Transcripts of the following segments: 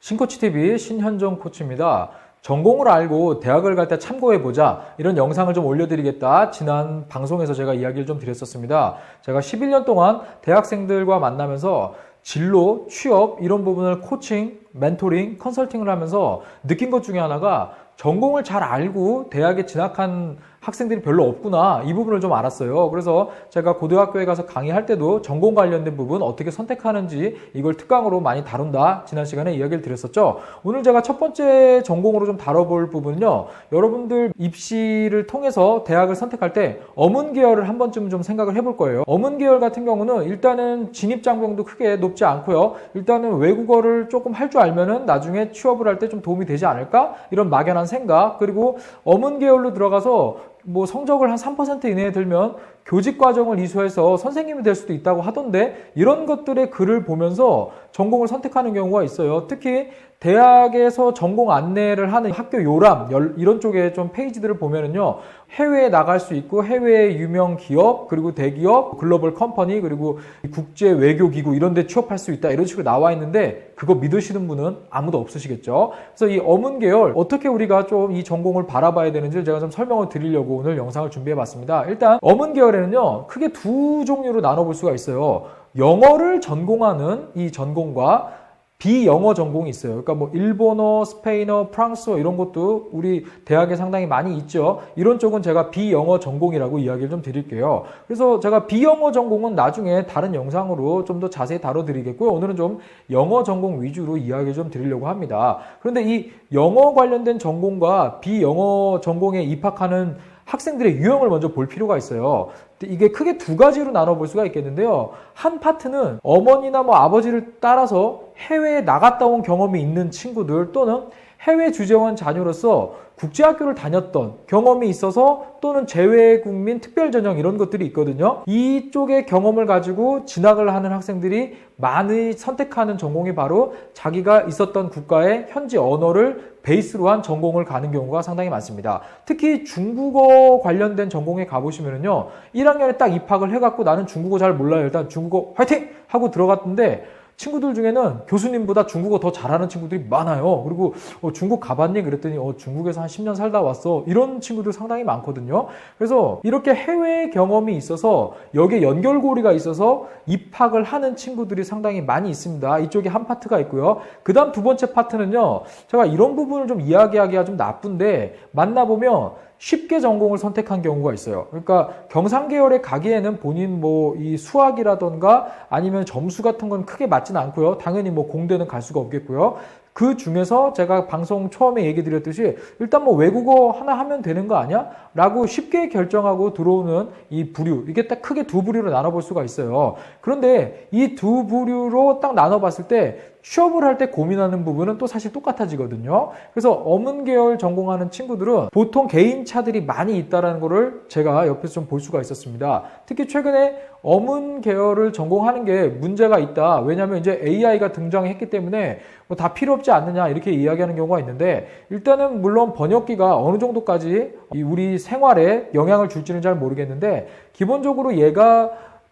신코치TV 신현정 코치입니다. 전공을 알고 대학을 갈 때 참고해보자, 이런 영상을 좀 올려드리겠다 지난 방송에서 제가 이야기를 좀 드렸었습니다. 제가 11년 동안 대학생들과 만나면서 진로, 취업 이런 부분을 코칭, 멘토링, 컨설팅을 하면서 느낀 것 중에 하나가 전공을 잘 알고 대학에 진학한 학생들이 별로 없구나, 이 부분을 좀 알았어요. 그래서 제가 고등학교에 가서 강의할 때도 전공 관련된 부분 어떻게 선택하는지 이걸 특강으로 많이 다룬다 지난 시간에 이야기를 드렸었죠. 오늘 제가 첫 번째 전공으로 좀 다뤄볼 부분은요, 여러분들 입시를 통해서 대학을 선택할 때 어문 계열을 한 번쯤 좀 생각을 해볼 거예요. 어문 계열 같은 경우는 일단은 진입 장벽도 크게 높지 않고요, 일단은 외국어를 조금 할 줄 알면은 나중에 취업을 할 때 좀 도움이 되지 않을까, 이런 막연한 생각. 그리고 어문 계열로 들어가서 뭐 성적을 한 3% 이내에 들면 교직 과정을 이수해서 선생님이 될 수도 있다고 하던데, 이런 것들의 글을 보면서 전공을 선택하는 경우가 있어요. 특히 대학에서 전공 안내를 하는 학교 요람 이런 쪽에 좀 페이지들을 보면은요, 해외에 나갈 수 있고 해외의 유명 기업, 그리고 대기업, 글로벌 컴퍼니, 그리고 국제 외교 기구 이런 데 취업할 수 있다, 이런 식으로 나와 있는데 그거 믿으시는 분은 아무도 없으시겠죠. 그래서 이 어문 계열 어떻게 우리가 좀 이 전공을 바라봐야 되는지 제가 좀 설명을 드리려고 오늘 영상을 준비해 봤습니다. 일단 어문 계열에는요, 크게 두 종류로 나눠볼 수가 있어요. 영어를 전공하는 이 전공과 비영어 전공이 있어요. 그러니까 뭐 일본어, 스페인어, 프랑스어 이런 것도 우리 대학에 상당히 많이 있죠. 이런 쪽은 제가 비영어 전공이라고 이야기를 좀 드릴게요. 그래서 제가 비영어 전공은 나중에 다른 영상으로 좀 더 자세히 다뤄드리겠고요. 오늘은 좀 영어 전공 위주로 이야기를 좀 드리려고 합니다. 그런데 이 영어 관련된 전공과 비영어 전공에 입학하는 학생들의 유형을 먼저 볼 필요가 있어요. 이게 크게 두 가지로 나눠볼 수가 있겠는데요. 한 파트는 어머니나 뭐 아버지를 따라서 해외에 나갔다 온 경험이 있는 친구들, 또는 해외 주재원 자녀로서 국제학교를 다녔던 경험이 있어서, 또는 재외국민 특별전형 이런 것들이 있거든요. 이쪽의 경험을 가지고 진학을 하는 학생들이 많이 선택하는 전공이 바로 자기가 있었던 국가의 현지 언어를 베이스로 한 전공을 가는 경우가 상당히 많습니다. 특히 중국어 관련된 전공에 가보시면요, 1학년에 딱 입학을 해갖고 나는 중국어 잘 몰라요, 일단 중국어 화이팅! 하고 들어갔는데 친구들 중에는 교수님보다 중국어 더 잘하는 친구들이 많아요. 그리고 중국 가봤니? 그랬더니 중국에서 한 10년 살다 왔어. 이런 친구들 상당히 많거든요. 그래서 이렇게 해외 경험이 있어서 여기에 연결고리가 있어서 입학을 하는 친구들이 상당히 많이 있습니다. 이쪽에 한 파트가 있고요. 그 다음 두 번째 파트는요, 제가 이런 부분을 좀 이야기하기가 좀 나쁜데, 만나보면 쉽게 전공을 선택한 경우가 있어요. 그러니까 경상 계열에 가기에는 본인 뭐 이 수학이라던가 아니면 점수 같은 건 크게 맞지는 않고요. 당연히 뭐 공대는 갈 수가 없겠고요. 그 중에서 제가 방송 처음에 얘기 드렸듯이 일단 뭐 외국어 하나 하면 되는 거 아니야? 라고 쉽게 결정하고 들어오는 이 부류, 이게 딱 크게 두 부류로 나눠볼 수가 있어요. 그런데 이 두 부류로 딱 나눠봤을 때 취업을 할 때 고민하는 부분은 또 사실 똑같아지거든요. 그래서 어문 계열 전공하는 친구들은 보통 개인차들이 많이 있다는 거를 제가 옆에서 좀 볼 수가 있었습니다. 특히 최근에 어문 계열을 전공하는 게 문제가 있다. 왜냐하면 이제 AI가 등장했기 때문에 뭐 다 필요 없지 않느냐, 이렇게 이야기하는 경우가 있는데, 일단은 물론 번역기가 어느 정도까지 우리 생활에 영향을 줄지는 잘 모르겠는데, 기본적으로 얘가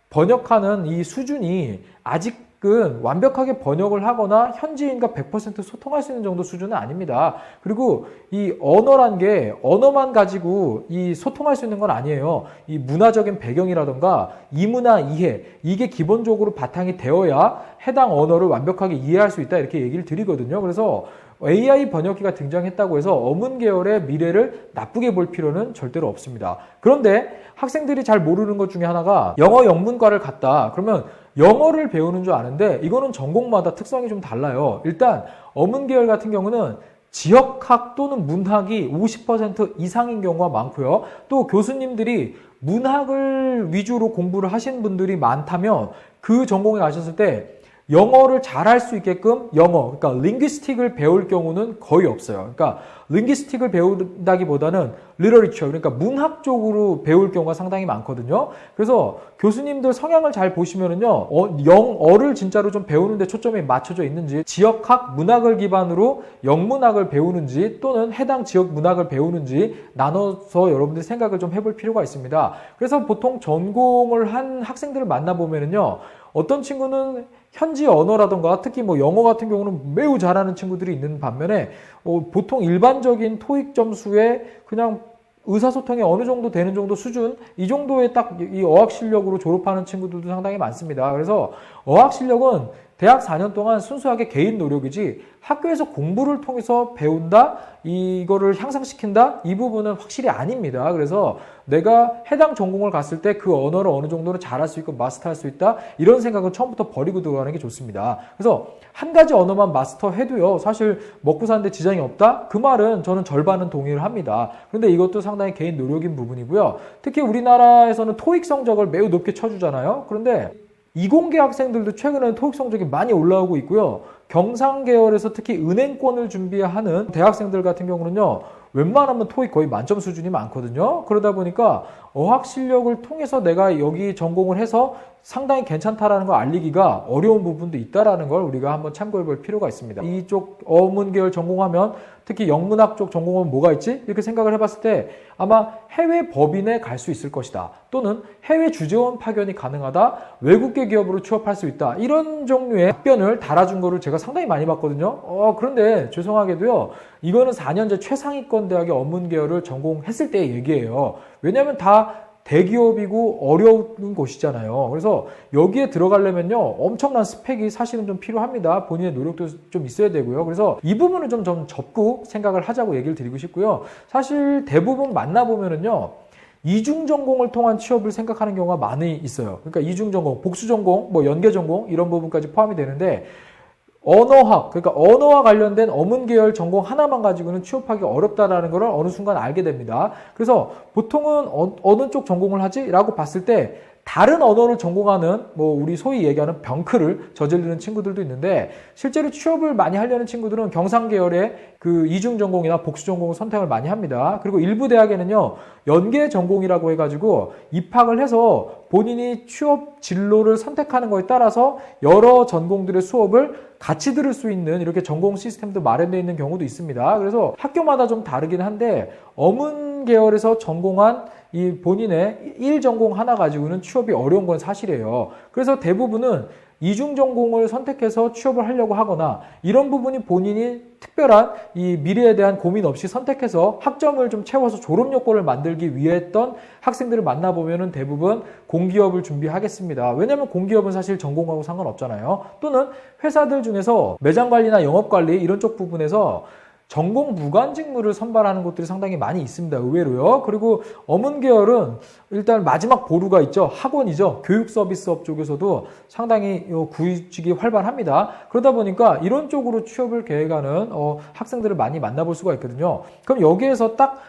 번역하는 이 수준이 아직은 완벽하게 번역을 하거나 현지인과 100% 소통할 수 있는 정도 수준은 아닙니다. 그리고 이 언어란 게 언어만 가지고 이 소통할 수 있는 건 아니에요. 이 문화적인 배경이라던가 이문화 이해, 이게 기본적으로 바탕이 되어야 해당 언어를 완벽하게 이해할 수 있다, 이렇게 얘기를 드리거든요. 그래서 AI 번역기가 등장했다고 해서 어문 계열의 미래를 나쁘게 볼 필요는 절대로 없습니다. 그런데 학생들이 잘 모르는 것 중에 하나가, 영어 영문과를 갔다 그러면 영어를 배우는 줄 아는데 이거는 전공마다 특성이 좀 달라요. 일단 어문 계열 같은 경우는 지역학 또는 문학이 50% 이상인 경우가 많고요. 또 교수님들이 문학을 위주로 공부를 하신 분들이 많다면 그 전공에 가셨을 때 영어를 잘할 수 있게끔 그러니까 링귀스틱을 배울 경우는 거의 없어요. 그러니까 링귀스틱을 배운다기보다는 리터리처, 그러니까 문학 쪽으로 배울 경우가 상당히 많거든요. 그래서 교수님들 성향을 잘 보시면은요, 영어를 진짜로 좀 배우는데 초점이 맞춰져 있는지, 지역학, 문학을 기반으로 영문학을 배우는지, 또는 해당 지역 문학을 배우는지 나눠서 여러분들이 생각을 좀 해볼 필요가 있습니다. 그래서 보통 전공을 한 학생들을 만나보면은요, 어떤 친구는 현지 언어라던가 특히 뭐 영어 같은 경우는 매우 잘하는 친구들이 있는 반면에 보통 일반적인 토익 점수에 그냥 의사소통이 어느 정도 되는 정도 수준, 이 정도의 딱 이 어학 실력으로 졸업하는 친구들도 상당히 많습니다. 그래서 어학 실력은 대학 4년 동안 순수하게 개인 노력이지 학교에서 공부를 통해서 배운다, 이거를 향상시킨다, 이 부분은 확실히 아닙니다. 그래서 내가 해당 전공을 갔을 때 그 언어를 어느 정도는 잘할 수 있고 마스터할 수 있다, 이런 생각은 처음부터 버리고 들어가는 게 좋습니다. 그래서 한 가지 언어만 마스터해도요, 사실 먹고 사는데 지장이 없다? 그 말은 저는 절반은 동의를 합니다. 그런데 이것도 상당히 개인 노력인 부분이고요. 특히 우리나라에서는 토익 성적을 매우 높게 쳐주잖아요. 그런데 이공계 학생들도 최근에는 토익 성적이 많이 올라오고 있고요. 경상 계열에서 특히 은행권을 준비하는 대학생들 같은 경우는요, 웬만하면 토익 거의 만점 수준이 많거든요. 그러다 보니까 어학 실력을 통해서 내가 여기 전공을 해서 상당히 괜찮다라는 걸 알리기가 어려운 부분도 있다라는 걸 우리가 한번 참고해 볼 필요가 있습니다. 이쪽 어문 계열 전공하면 특히 영문학 쪽 전공은 뭐가 있지? 이렇게 생각을 해봤을 때 아마 해외 법인에 갈 수 있을 것이다. 또는 해외 주재원 파견이 가능하다. 외국계 기업으로 취업할 수 있다. 이런 종류의 답변을 달아준 거를 제가 상당히 많이 봤거든요. 그런데 죄송하게도요, 이거는 4년제 최상위권 대학의 어문 계열을 전공했을 때의 얘기예요. 왜냐하면 다 대기업이고 어려운 곳이잖아요. 그래서 여기에 들어가려면요, 엄청난 스펙이 사실은 좀 필요합니다. 본인의 노력도 좀 있어야 되고요. 그래서 이 부분을 좀 접고 생각을 하자고 얘기를 드리고 싶고요. 사실 대부분 만나보면은요, 이중 전공을 통한 취업을 생각하는 경우가 많이 있어요. 그러니까 이중 전공, 복수 전공, 뭐 연계 전공 이런 부분까지 포함이 되는데, 언어학, 그러니까 언어와 관련된 어문 계열 전공 하나만 가지고는 취업하기 어렵다라는 걸 어느 순간 알게 됩니다. 그래서 보통은 어느 쪽 전공을 하지? 라고 봤을 때 다른 언어를 전공하는, 뭐 우리 소위 얘기하는 병크를 저지르는 친구들도 있는데, 실제로 취업을 많이 하려는 친구들은 경상 계열의 그 이중 전공이나 복수 전공을 선택을 많이 합니다. 그리고 일부 대학에는요, 연계 전공이라고 해가지고 입학을 해서 본인이 취업 진로를 선택하는 거에 따라서 여러 전공들의 수업을 같이 들을 수 있는 이렇게 전공 시스템도 마련되어 있는 경우도 있습니다. 그래서 학교마다 좀 다르긴 한데, 어문 계열에서 전공한 이 본인의 1전공 하나 가지고는 취업이 어려운 건 사실이에요. 그래서 대부분은 이중 전공을 선택해서 취업을 하려고 하거나, 이런 부분이 본인이 특별한 이 미래에 대한 고민 없이 선택해서 학점을 좀 채워서 졸업 요건을 만들기 위해 했던 학생들을 만나보면은 대부분 공기업을 준비하겠습니다. 왜냐하면 공기업은 사실 전공하고 상관없잖아요. 또는 회사들 중에서 매장 관리나 영업 관리 이런 쪽 부분에서 전공 무관 직무를 선발하는 곳들이 상당히 많이 있습니다. 의외로요. 그리고 어문 계열은 일단 마지막 보루가 있죠. 학원이죠. 교육 서비스업 쪽에서도 상당히 구직이 활발합니다. 그러다 보니까 이런 쪽으로 취업을 계획하는 학생들을 많이 만나볼 수가 있거든요. 그럼 여기에서 딱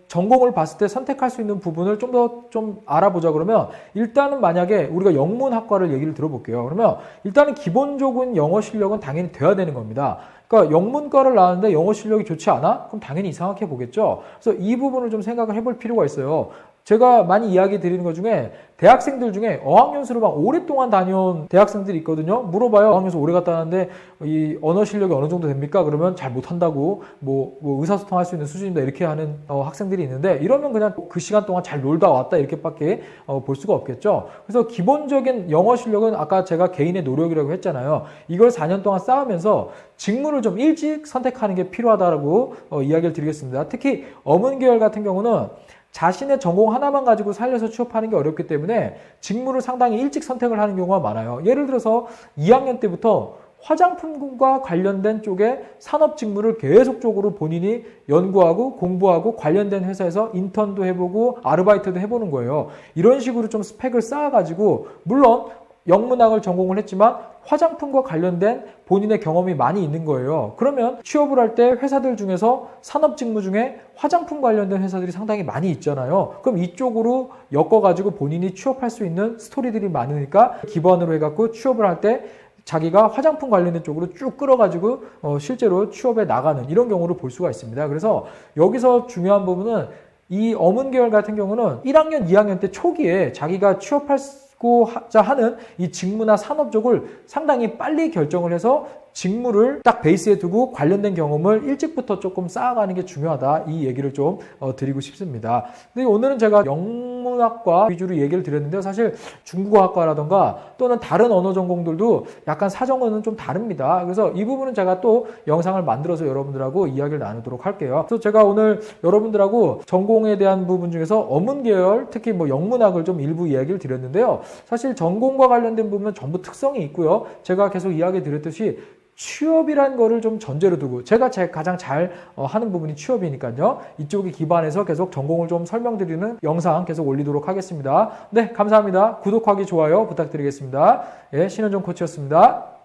전공을 봤을 때 선택할 수 있는 부분을 좀 더 좀 알아보자 그러면, 일단은 만약에 우리가 영문학과를 얘기를 들어볼게요. 그러면 일단은 기본적인 영어 실력은 당연히 돼야 되는 겁니다. 그러니까 영문과를 나왔는데 영어 실력이 좋지 않아? 그럼 당연히 이상하게 보겠죠. 그래서 이 부분을 좀 생각을 해볼 필요가 있어요. 제가 많이 이야기 드리는 것 중에 대학생들 중에 어학연수를 막 오랫동안 다녀온 대학생들이 있거든요. 물어봐요. 어학연수 오래 갔다 왔는데 이 언어 실력이 어느 정도 됩니까? 그러면 잘 못한다고, 뭐 의사소통할 수 있는 수준입니다. 이렇게 하는 학생들이 있는데, 이러면 그냥 그 시간 동안 잘 놀다 왔다 이렇게밖에 볼 수가 없겠죠. 그래서 기본적인 영어 실력은 아까 제가 개인의 노력이라고 했잖아요. 이걸 4년 동안 쌓으면서 직무를 좀 일찍 선택하는 게 필요하다고 이야기를 드리겠습니다. 특히 어문 계열 같은 경우는 자신의 전공 하나만 가지고 살려서 취업하는 게 어렵기 때문에 직무를 상당히 일찍 선택을 하는 경우가 많아요. 예를 들어서 2학년 때부터 화장품과 관련된 쪽에 산업 직무를 계속적으로 본인이 연구하고 공부하고 관련된 회사에서 인턴도 해보고 아르바이트도 해보는 거예요. 이런 식으로 좀 스펙을 쌓아가지고, 물론 영문학을 전공을 했지만 화장품과 관련된 본인의 경험이 많이 있는 거예요. 그러면 취업을 할 때 회사들 중에서 산업 직무 중에 화장품 관련된 회사들이 상당히 많이 있잖아요. 그럼 이쪽으로 엮어가지고 본인이 취업할 수 있는 스토리들이 많으니까 기반으로 해갖고 취업을 할 때 자기가 화장품 관련된 쪽으로 쭉 끌어가지고 실제로 취업에 나가는 이런 경우를 볼 수가 있습니다. 그래서 여기서 중요한 부분은 이 어문 계열 같은 경우는 1학년, 2학년 때 초기에 자기가 취업할 하고자 하는 이 직무나 산업 쪽을 상당히 빨리 결정을 해서 직무를 딱 베이스에 두고 관련된 경험을 일찍부터 조금 쌓아가는 게 중요하다. 이 얘기를 좀 드리고 싶습니다. 근데 오늘은 제가 영문학과 위주로 얘기를 드렸는데요. 사실 중국어학과라던가 또는 다른 언어 전공들도 약간 사정은 좀 다릅니다. 그래서 이 부분은 제가 또 영상을 만들어서 여러분들하고 이야기를 나누도록 할게요. 그래서 제가 오늘 여러분들하고 전공에 대한 부분 중에서 어문 계열, 특히 뭐 영문학을 좀 일부 이야기를 드렸는데요. 사실 전공과 관련된 부분은 전부 특성이 있고요. 제가 계속 이야기 드렸듯이 취업이란 거를 좀 전제로 두고 제가 가장 잘 하는 부분이 취업이니까요. 이쪽에 기반해서 계속 전공을 좀 설명드리는 영상 계속 올리도록 하겠습니다. 네, 감사합니다. 구독하기, 좋아요 부탁드리겠습니다. 예, 신현종 코치였습니다.